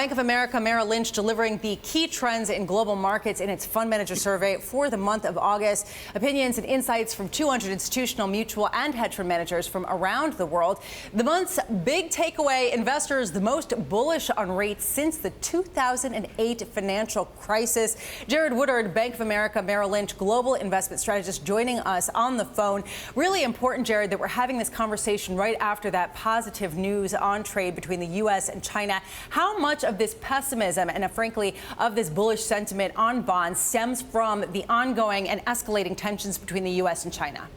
Bank of America Merrill Lynch delivering the key trends in global markets in its fund manager survey for the month of August. Opinions and insights from 200 institutional, mutual, and hedge fund managers from around the world. The month's big takeaway: investors the most bullish on rates since the 2008 financial crisis. Jared Woodard, Bank of America Merrill Lynch global investment strategist, joining us on the phone. Really important, Jared, that we're having this conversation right after that positive news on trade between the U.S. and China. How much of this pessimism and, frankly, of this bullish sentiment on bonds stems from the ongoing and escalating tensions between the U.S. and China?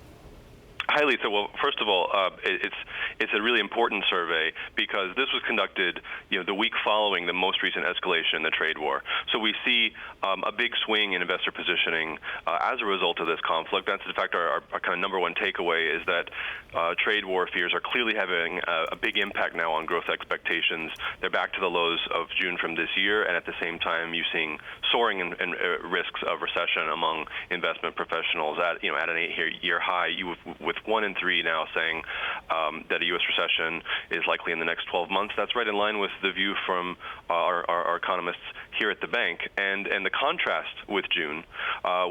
Hi, Lisa. Well, first of all, it's a really important survey because this was conducted, the week following the most recent escalation in the trade war. So we see a big swing in investor positioning as a result of this conflict. That's, in fact, our kind of number one takeaway is that trade war fears are clearly having a big impact now on growth expectations. They're back to the lows of June from this year, and at the same time, you're seeing soaring and risks of recession among investment professionals at an 8-year high. With 1 in 3 now saying that a U.S. recession is likely in the next 12 months. That's right in line with the view from our economists here at the bank. And the contrast with June,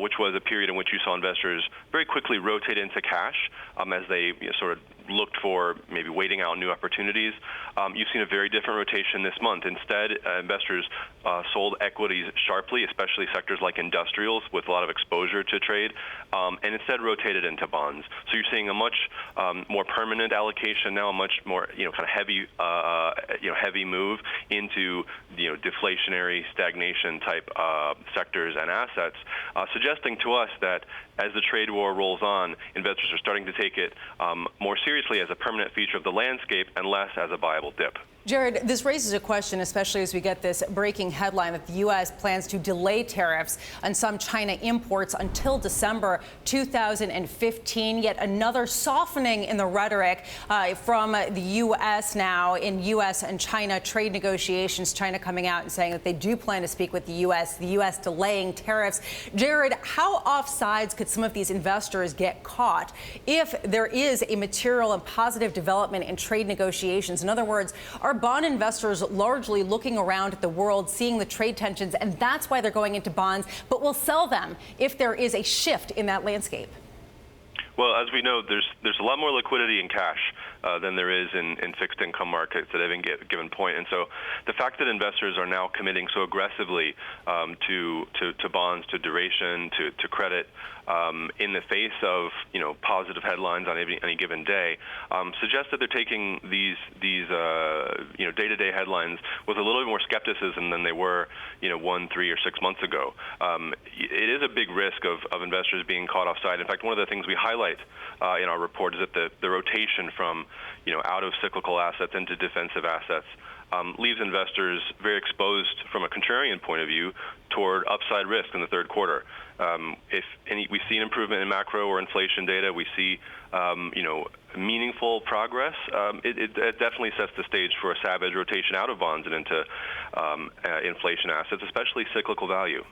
which was a period in which you saw investors very quickly rotate into cash as they sort of looked for maybe waiting out new opportunities. You've seen a very different rotation this month. Instead, investors sold equities sharply, especially sectors like industrials with a lot of exposure to trade, and instead rotated into bonds. So you're seeing a much more permanent allocation now, a much more kind of heavy heavy move into deflationary stagnation type sectors and assets, suggesting to us that as the trade war rolls on, investors are starting to take it more seriously as a permanent feature of the landscape and less as a buyable dip. Jared, this raises a question, especially as we get this breaking headline that the U.S. plans to delay tariffs on some China imports until December 2015. Yet another softening in the rhetoric from the U.S. now in U.S. and China trade negotiations. China coming out and saying that they do plan to speak with the U.S. delaying tariffs. Jared, how offsides could some of these investors get caught if there is a material and positive development in trade negotiations? In other words, are bond investors largely looking around at the world, seeing the trade tensions, and that's why they're going into bonds, but will sell them if there is a shift in that landscape? Well, as we know, there's a lot more liquidity in cash than there is in fixed income markets at any given point. And so the fact that investors are now committing so aggressively to bonds, to duration, to credit in the face of positive headlines on any given day suggests that they're taking these day-to-day headlines with a little bit more skepticism than they were 1, 3, or 6 months ago. It is a big risk of investors being caught offside. In fact, one of the things we highlight in our report is that the rotation from out of cyclical assets into defensive assets leaves investors very exposed from a contrarian point of view toward upside risk in the third quarter. We see an improvement in macro or inflation data, we see meaningful progress, it definitely sets the stage for a savage rotation out of bonds and into inflation assets, especially cyclical value.